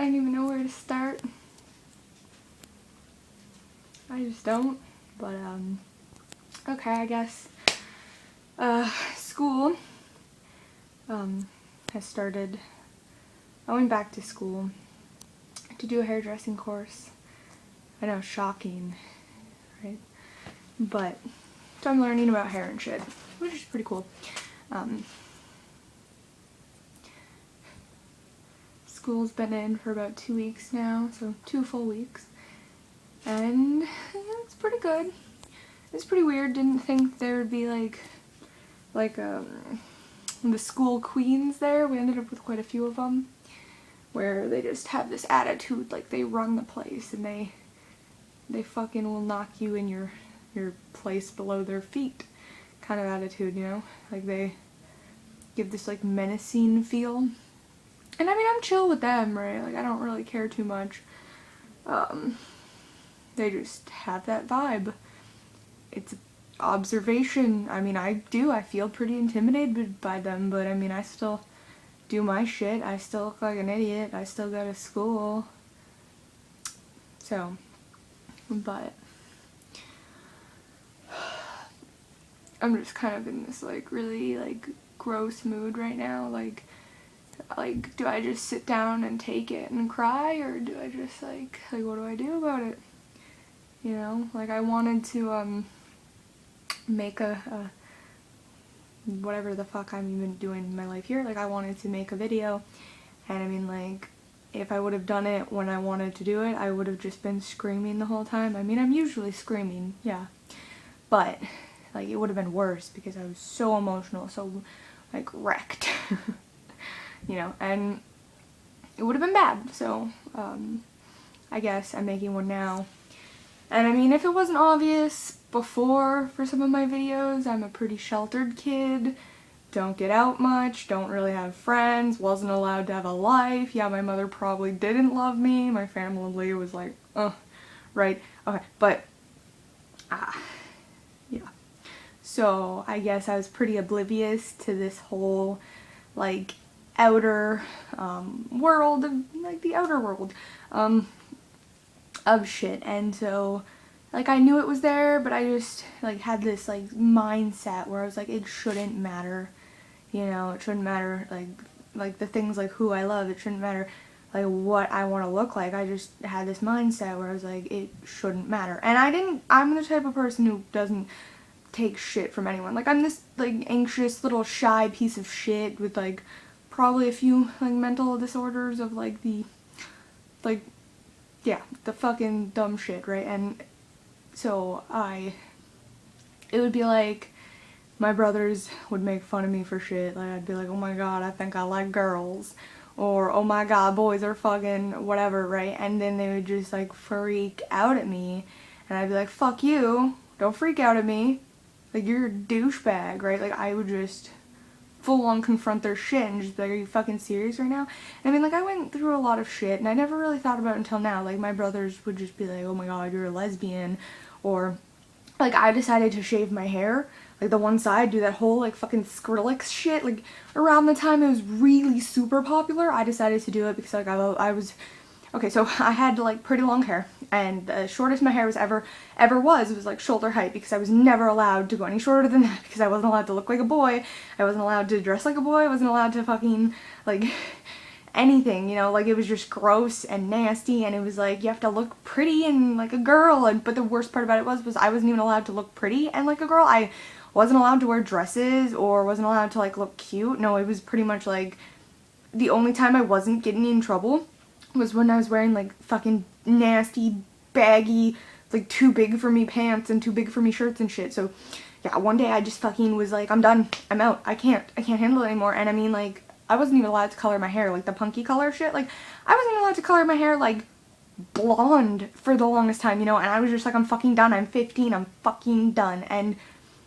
I don't even know where to start. I just don't. But, okay, I guess. School, has started. I went back to school to do a hairdressing course. I know, shocking, right? But, so I'm learning about hair and shit, which is pretty cool. School's been in for about 2 weeks now, so 2 full weeks. And it's pretty good. It's pretty weird. Didn't think there would be like the school queens there. We ended up with quite a few of them, where they just have this attitude like they run the place and they fucking will knock you in your place below their feet kind of attitude, you know? Like they give this like menacing feel. And I mean, I'm chill with them, right? Like I don't really care too much. They just have that vibe. It's observation. I mean, I feel pretty intimidated by them, but I mean, I still do my shit. I still look like an idiot. I still go to school. So, but I'm just kind of in this like really like gross mood right now. Like do I just sit down and take it and cry, or do I just like what do I do about it? You know, like I wanted to make a whatever the fuck I'm even doing in my life here. Like I wanted to make a video, and I mean like if I would have done it when I wanted to do it, I would have just been screaming the whole time. I mean, I'm usually screaming, yeah, but like it would have been worse because I was so emotional, so like wrecked. You know, and it would have been bad. So I guess I'm making one now. And I mean, if it wasn't obvious before for some of my videos, I'm a pretty sheltered kid, don't get out much, don't really have friends, wasn't allowed to have a life. Yeah, my mother probably didn't love me, my family was like, right, okay, but, yeah. So I guess I was pretty oblivious to this whole, like, outer, world, like the outer world, of shit. And so like I knew it was there, but I just like had this like mindset where I was like, it shouldn't matter, you know, it shouldn't matter like the things like who I love, it shouldn't matter like what I want to look like. I just had this mindset where I was like, it shouldn't matter. And I'm the type of person who doesn't take shit from anyone. Like I'm this like anxious little shy piece of shit with like probably a few like mental disorders of like the like yeah, the fucking dumb shit, right? And so it would be like my brothers would make fun of me for shit. Like I'd be like, oh my god, I think I like girls, or oh my god, boys are fucking whatever, right? And then they would just like freak out at me, and I'd be like, fuck you, don't freak out at me, like you're a douchebag, right? Like I would just full on confront their shit and just be like, are you fucking serious right now? And I mean, like I went through a lot of shit and I never really thought about it until now. Like my brothers would just be like, oh my god, you're a lesbian, or like I decided to shave my hair, like the one side, do that whole like fucking Skrillex shit. Like around the time it was really super popular, I decided to do it because like I was okay, so I had like pretty long hair, and the shortest my hair was ever was like shoulder height, because I was never allowed to go any shorter than that, because I wasn't allowed to look like a boy, I wasn't allowed to dress like a boy, I wasn't allowed to fucking like anything, you know, like it was just gross and nasty, and it was like you have to look pretty and like a girl, and but the worst part about it was I wasn't even allowed to look pretty and like a girl. I wasn't allowed to wear dresses or wasn't allowed to like look cute. No, it was pretty much like the only time I wasn't getting in trouble was when I was wearing like fucking nasty, baggy, like too big for me pants and too big for me shirts and shit. So yeah, one day I just fucking was like, I'm done, I'm out, I can't handle it anymore. And I mean, like, I wasn't even allowed to color my hair, like the punky color shit. Like, I wasn't even allowed to color my hair like blonde for the longest time, you know. And I was just like, I'm fucking done, I'm 15, I'm fucking done. And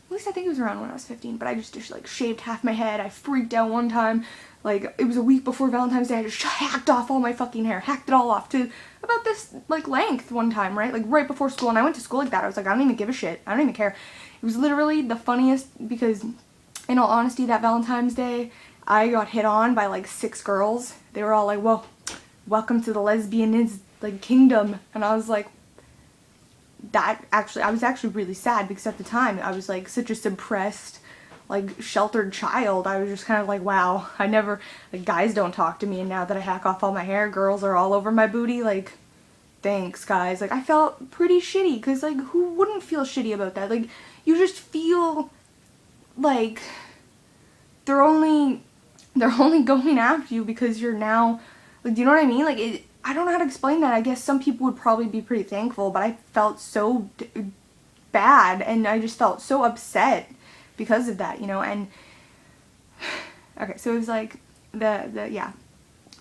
at least I think it was around when I was 15, but I just like shaved half my head. I freaked out one time. Like, it was a week before Valentine's Day, I just hacked off all my fucking hair, hacked it all off to about this, like, length one time, right? Like, right before school, and I went to school like that. I was like, I don't even give a shit. I don't even care. It was literally the funniest, because, in all honesty, that Valentine's Day, I got hit on by, like, 6 girls. They were all like, whoa, welcome to the lesbian like kingdom. And I was like, I was actually really sad, because at the time I was like such a suppressed, like sheltered child. I was just kind of like, wow, like, guys don't talk to me, and now that I hack off all my hair, girls are all over my booty. Like, thanks guys. Like, I felt pretty shitty, because like, who wouldn't feel shitty about that? Like, you just feel like they're only going after you because you're now, like, do you know what I mean? Like, I don't know how to explain that. I guess some people would probably be pretty thankful, but I felt so bad, and I just felt so upset because of that, you know. And okay, so it was like the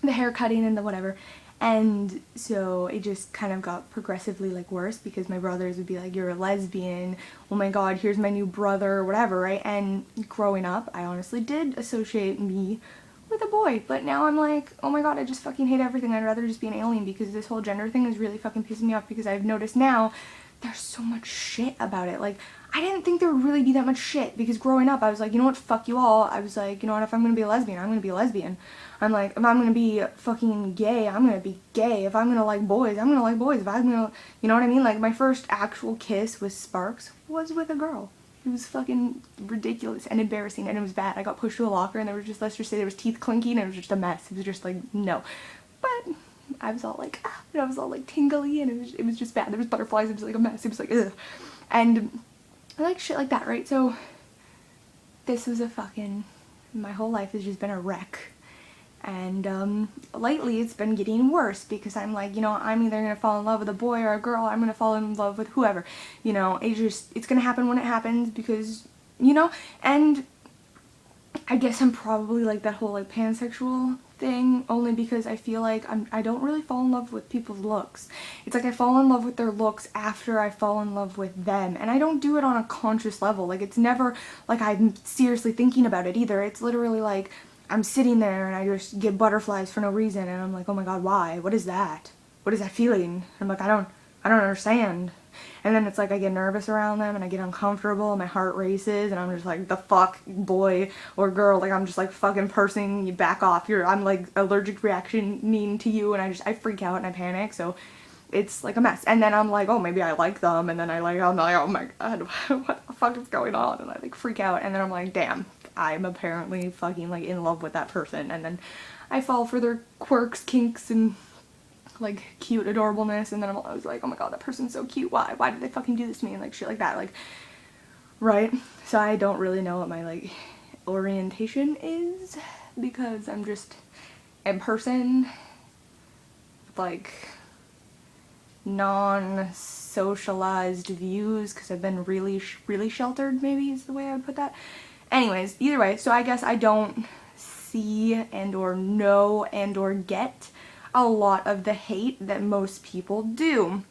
hair cutting and the whatever. And so it just kind of got progressively like worse, because my brothers would be like, you're a lesbian, oh my god, here's my new brother, or whatever, right? And growing up, I honestly did associate me with a boy, but now I'm like, oh my god, I just fucking hate everything. I'd rather just be an alien, because this whole gender thing is really fucking pissing me off, because I've noticed now there's so much shit about it. Like, I didn't think there would really be that much shit, because growing up I was like, you know what, fuck you all. I was like, you know what, if I'm gonna be a lesbian, I'm gonna be a lesbian. I'm like, if I'm gonna be fucking gay, I'm gonna be gay. If I'm gonna like boys, I'm gonna like boys. If I'm gonna, you know what I mean? Like, my first actual kiss with Sparks was with a girl. It was fucking ridiculous and embarrassing, and it was bad. I got pushed to a locker, and there was just, let's just say there was teeth clinking, and it was just a mess. It was just like, no. But I was all like, ah, and I was all like tingly, and it was just bad. There was butterflies. It was like a mess. It was like, ugh. And I like shit like that, right? So this was my whole life has just been a wreck. And lately it's been getting worse, because I'm like, you know, I'm either gonna fall in love with a boy or a girl, or I'm gonna fall in love with whoever, you know. It's gonna happen when it happens, because, you know. And I guess I'm probably like that whole like pansexual thing, only because I feel like I don't really fall in love with people's looks. It's like I fall in love with their looks after I fall in love with them, and I don't do it on a conscious level. Like, it's never like I'm seriously thinking about it either. It's literally like I'm sitting there and I just get butterflies for no reason, and I'm like, oh my god, why? What is that? What is that feeling? I'm like, I don't understand. And then it's like I get nervous around them, and I get uncomfortable, and my heart races, and I'm just like, the fuck, boy or girl, like, I'm just like, fucking person, you back off, I'm like allergic reactioning to you, and I freak out and I panic. So it's like a mess. And then I'm like, oh, maybe I like them, and then I'm like, oh my god, what the fuck is going on? And I like freak out, and then I'm like, damn, I'm apparently fucking like in love with that person. And then I fall for their quirks, kinks, and like cute adorableness, and then I was like, oh my god, that person's so cute, why did they fucking do this to me, and like shit like that, like, right? So I don't really know what my like orientation is, because I'm just a person with like non-socialized views, because I've been really sheltered, maybe is the way I would put that. Anyways, either way, so I guess I don't see and or know and or get a lot of the hate that most people do.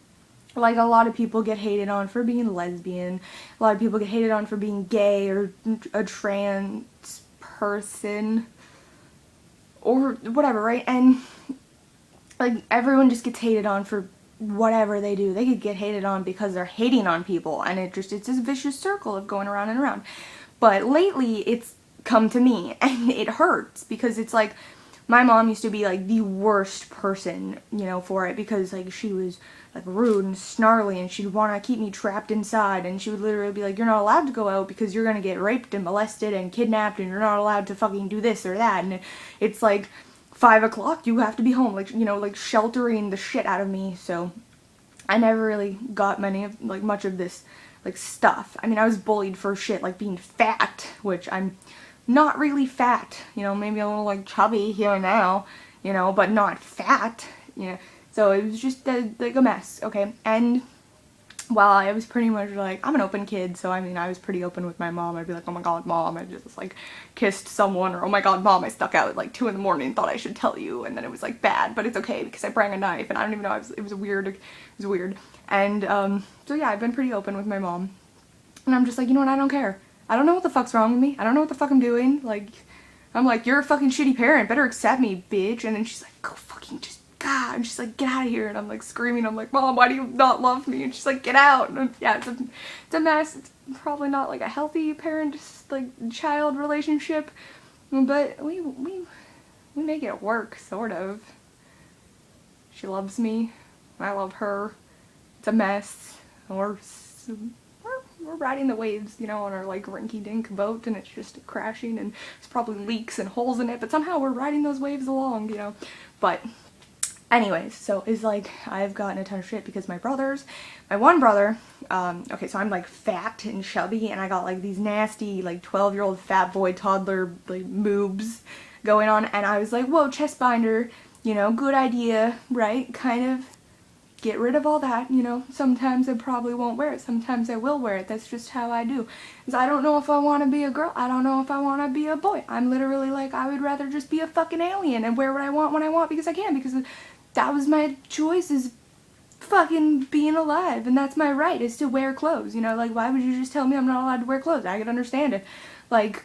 Like, a lot of people get hated on for being lesbian, a lot of people get hated on for being gay or a trans person or whatever, right? And like, everyone just gets hated on for whatever they do. They could get hated on because they're hating on people, and it's this vicious circle of going around and around. But lately it's come to me, and it hurts, because it's like, my mom used to be like the worst person, you know, for it, because like she was like rude and snarly, and she'd want to keep me trapped inside, and she would literally be like, you're not allowed to go out because you're gonna get raped and molested and kidnapped, and you're not allowed to fucking do this or that. And it's like 5 o'clock, you have to be home, like, you know, like sheltering the shit out of me. So I never really got much of this like stuff. I mean, I was bullied for shit like being fat, which I'm not really fat, you know, maybe a little like chubby here and now, you know, but not fat, you know. So it was just like a mess, okay. And while I was pretty much like, I'm an open kid, so I mean, I was pretty open with my mom. I'd be like, oh my god, mom, I just like kissed someone, or oh my god, mom, I stuck out at like 2 in the morning, thought I should tell you, and then it was like bad, but it's okay because I brought a knife, and I don't even know, it was weird. And so yeah, I've been pretty open with my mom, and I'm just like, you know what, I don't care. I don't know what the fuck's wrong with me. I don't know what the fuck I'm doing. Like, I'm like, you're a fucking shitty parent. Better accept me, bitch. And then she's like, go fucking just, God. And she's like, get out of here. And I'm like screaming. I'm like, Mom, why do you not love me? And she's like, get out. And yeah, it's a mess. It's probably not like a healthy parent, like, child relationship. But we make it work, sort of. She loves me. I love her. It's a mess. And we're riding the waves, you know, on our like rinky-dink boat, and it's just crashing, and there's probably leaks and holes in it, but somehow we're riding those waves along, you know. But anyways, so it's like I've gotten a ton of shit because my one brother, okay, so I'm like fat and chubby, and I got like these nasty like 12-year-old fat boy toddler like moobs going on, and I was like, whoa, chest binder, you know, good idea, right? Kind of get rid of all that, you know. Sometimes I probably won't wear it, sometimes I will wear it. That's just how I do. Because I don't know if I want to be a girl, I don't know if I want to be a boy. I'm literally like, I would rather just be a fucking alien and wear what I want when I want because I can, because that was my choice, is fucking being alive, and that's my right, is to wear clothes, you know. Like, why would you just tell me I'm not allowed to wear clothes? I could understand it. Like,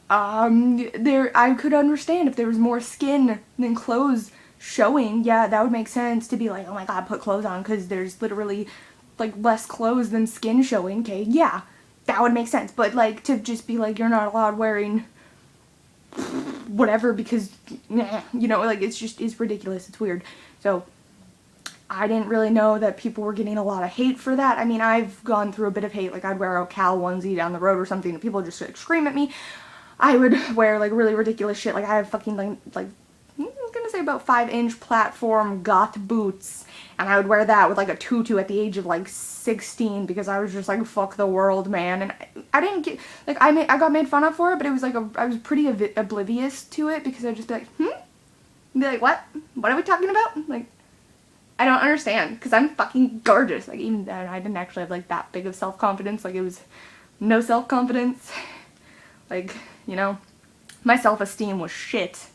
I could understand if there was more skin than clothes showing. Yeah, that would make sense to be like, oh my god, put clothes on, because there's literally like less clothes than skin showing. Okay, yeah, that would make sense. But like, to just be like, you're not allowed wearing whatever because, you know, like, it's ridiculous. It's weird. So I didn't really know that people were getting a lot of hate for that. I mean, I've gone through a bit of hate. Like, I'd wear a Cal onesie down the road or something, and people would just like scream at me. I would wear like really ridiculous shit. Like, I have fucking like I'm gonna say about 5-inch platform goth boots, and I would wear that with like a tutu at the age of like 16 because I was just like, fuck the world, man. And I didn't get, like, I got made fun of for it, but it was like I was pretty oblivious to it because I'd just be like, and be like, what are we talking about? Like, I don't understand, because I'm fucking gorgeous. Like, even then, I didn't actually have like that big of self-confidence. Like, it was no self-confidence. Like, you know, my self-esteem was shit.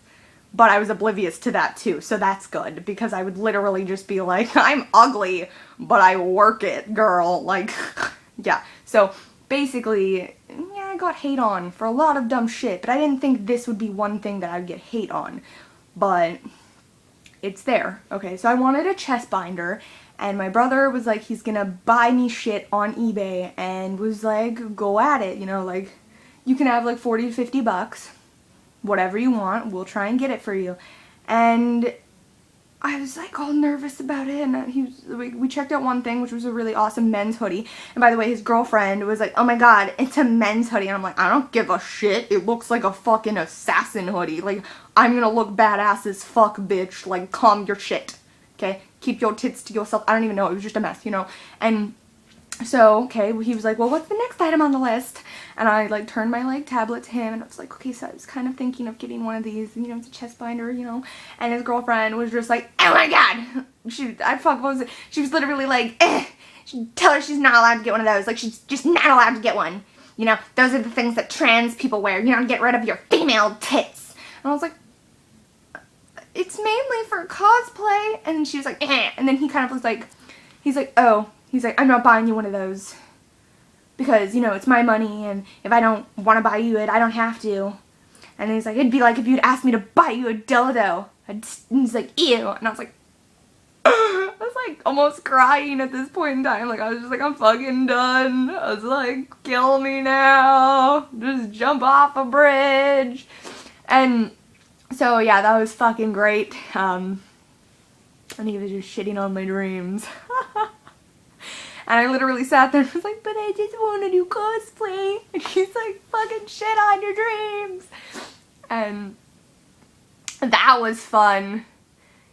But I was oblivious to that too, so that's good, because I would literally just be like, I'm ugly, but I work it, girl. Like, yeah. So basically, yeah, I got hate on for a lot of dumb shit, but I didn't think this would be one thing that I'd get hate on. But it's there. Okay, so I wanted a chest binder, and my brother was like, he's gonna buy me shit on eBay, and was like, go at it, you know, like, you can have like 40 to 50 bucks. Whatever you want, we'll try and get it for you. And I was like all nervous about it, and we checked out one thing, which was a really awesome men's hoodie. And by the way, his girlfriend was like, oh my god, it's a men's hoodie. And I'm like, I don't give a shit. It looks like a fucking assassin hoodie. Like, I'm gonna look badass as fuck, bitch. Like, calm your shit. Okay? Keep your tits to yourself. I don't even know. It was just a mess, you know? And so, okay, he was like, well, what's the next item on the list? And I, like, turned my, like, tablet to him, and I was like, okay, so I was kind of thinking of getting one of these, you know, it's a chest binder, you know, and his girlfriend was just like, oh my god, she was literally like, tell her she's not allowed to get one of those, like, she's just not allowed to get one, you know, those are the things that trans people wear, you know, get rid of your female tits. And I was like, it's mainly for cosplay, and she was like, and then he kind of was like, he's like, I'm not buying you one of those. Because, you know, it's my money, and if I don't want to buy you it, I don't have to. And he's like, it'd be like if you'd asked me to buy you a dildo. And he's like, ew. And I was like, I was like almost crying at this point in time. Like, I was just like, I'm fucking done. I was like, kill me now. Just jump off a bridge. And so, yeah, that was fucking great. And he was just shitting on my dreams. And I literally sat there and was like, but I just want to do cosplay. And he's like, fucking shit on your dreams. And that was fun,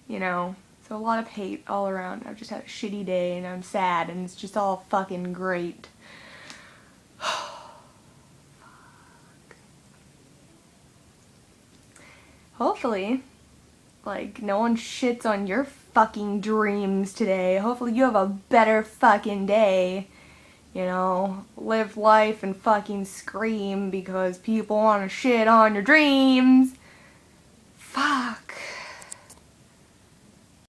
you know. So a lot of hate all around. I've just had a shitty day, and I'm sad, and it's just all fucking great. Hopefully, like, no one shits on your fucking dreams today. Hopefully you have a better fucking day. You know, live life and fucking scream because people want to shit on your dreams. Fuck.